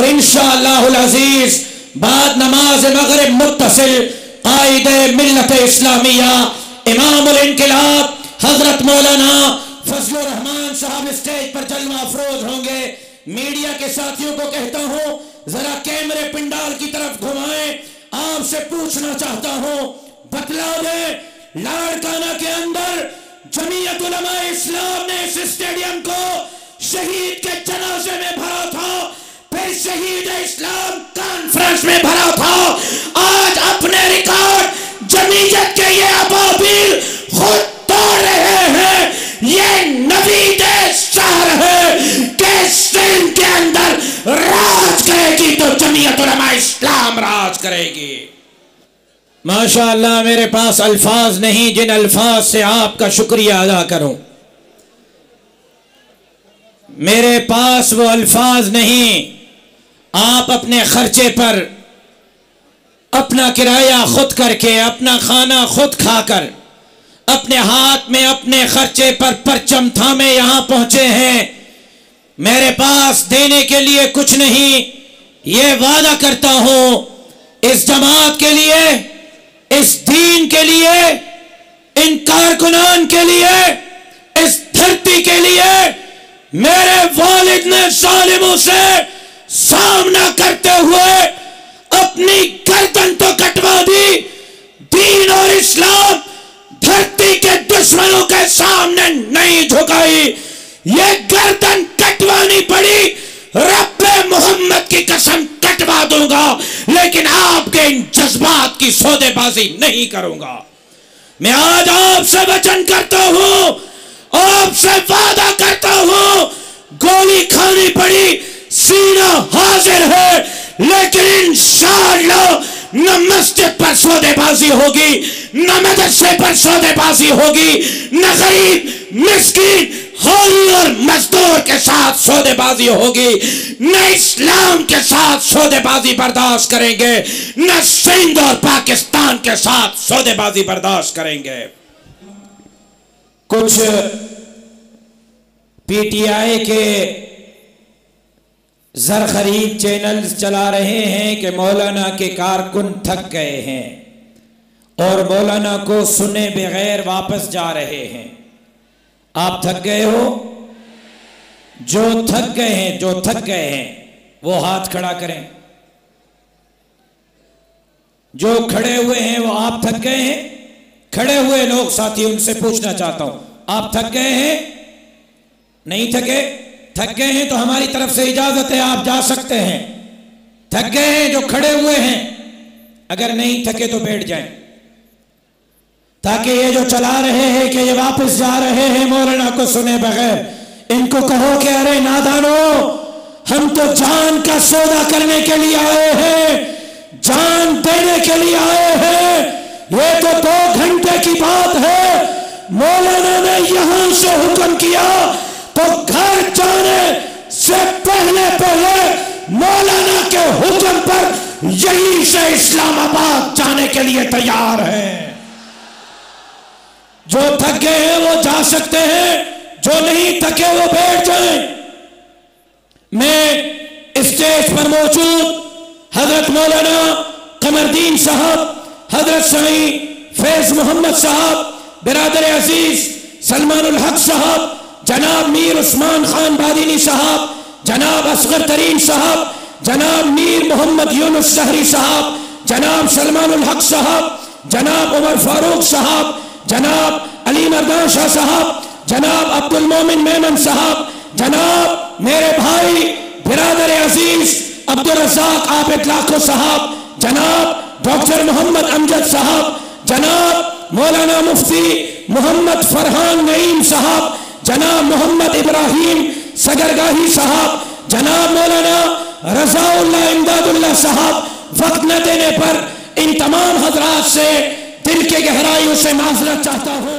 انشاءاللہ العزیز بعد نماز مغرب متصل قائد ملت اسلامیہ امام الانقلاب حضرت مولانا فضل الرحمان صاحب اسٹیج پر جلوہ افروز ہوں گے. میڈیا کے ساتھیوں کو کہتا ہوں ذرا کیمرے پنڈال کی طرف گھمائیں. آپ سے پوچھنا چاہتا ہوں بتلا دیں لاڑکانہ کے اندر جمعیت علماء اسلام نے اس اسٹیڈیم کو شہید کے جنازے میں بھرا تھا, پھر شہید اسلام کانفرنس میں بھرا تھا. آج اپنے ریکارڈ جمعیت کے یہ ابابیل خود توڑ رہے ہیں. یہ نوید شہر ہے کہ سندھ کے اندر راج کرے گی تو جمعیت علماء اسلام راج کرے گی. ماشاءاللہ میرے پاس الفاظ نہیں جن الفاظ سے آپ کا شکریہ ادا کروں. میرے پاس وہ الفاظ نہیں. آپ اپنے خرچے پر اپنا کرایہ خود کر کے اپنا کھانا خود کھا کر اپنے ہاتھ میں اپنے خرچے پر پرچم تھامے یہاں پہنچے ہیں. میرے پاس دینے کے لیے کچھ نہیں. یہ وعدہ کرتا ہوں اس جماعت کے لیے, اس دین کے لیے, ان کارکنان کے لیے, اس دھرتی کے لیے میرے والد نے ظالموں سے سامنا کرتے ہوئے اپنی گردن تو کٹوا دی. دین اور اسلام دھرتی کے دشمنوں کے سامنے نہیں جھکائی. یہ گردن کٹوانی پڑی رب محمد کی قسم کٹوا دوں گا, لیکن آپ کے ان جذبات کی سودے بازی نہیں کروں گا. میں آج آپ سے وعدہ کرتا ہوں, آپ سے وعدہ کرتا ہوں, گولی کھانی پڑی سینہ حاضر ہے, لیکن انشاءاللہ نہ مسجد پر سودے بازی ہوگی, نہ مدرسے پر سودے بازی ہوگی, نہ غریب مسکین حالی اور مزدور کے ساتھ سودے بازی ہوگی, نہ اسلام کے ساتھ سودے بازی برداشت کریں گے, نہ سندھ اور پاکستان کے ساتھ سودے بازی برداشت کریں گے. کچھ پی ٹی آئی کے زر خرید چینلز چلا رہے ہیں کہ مولانا کے کارکن تھک گئے ہیں اور مولانا کو سنے بغیر واپس جا رہے ہیں. آپ تھک گئے ہو؟ جو تھک گئے ہیں, جو تھک گئے ہیں وہ ہاتھ کھڑا کریں. جو کھڑے ہوئے ہیں وہ آپ تھک گئے ہیں؟ کھڑے ہوئے لوگ ساتھی ان سے پوچھنا چاہتا ہوں آپ تھک گئے ہیں؟ نہیں تھکے؟ تھک گئے ہیں تو ہماری طرف سے اجازت ہے, آپ جا سکتے ہیں. تھک گئے ہیں جو کھڑے ہوئے ہیں؟ اگر نہیں تھکے تو بیٹھ جائیں, تاکہ یہ جو چلا رہے ہیں کہ یہ واپس جا رہے ہیں مولانا کو سنے بغیر, ان کو کہو کہ ارے نادانو, ہم تو جان کا سودا کرنے کے لیے آئے ہیں, جان دینے کے لیے آئے ہیں. یہ تو 2 گھنٹے کی بات ہے. مولانا نے یہاں سے حکم کیا تو گھر جانے سے پہلے مولانا کے حکم پر یہیں سے اسلام آباد جانے کے لیے تیار ہیں. جو تھک گئے ہیں وہ جا سکتے ہیں, جو نہیں تھکے وہ بیٹھ جائیں. میں اسٹیج پر موجود حضرت مولانا قمردین صاحب, حضرت سعید فیض محمد صاحب, برادر عزیز سلمان الحق صاحب, جناب میر عثمان خان بادینی صاحب, جناب اصغر ترین صاحب, جناب میر محمد یونس شہری صاحب, جناب سلمان الحق صاحب, جناب عمر فاروق صاحب, جناب علی مردان شاہ صاحب, جناب عبد المومن میمن صاحب, جناب میرے بھائی برادر عزیز عبد الرزاق عابد لاکھو صاحب, جناب ڈاکٹر محمد امجد صاحب, جناب مولانا مفتی محمد فرحان نعیم صاحب, جناب محمد ابراہیم سگرگاہی صاحب, جناب مولانا رضا اللہ امداد اللہ صاحب. وقت نہ دینے پر ان تمام حضرات سے دل کے گہرائیوں سے معذرت چاہتا ہوں.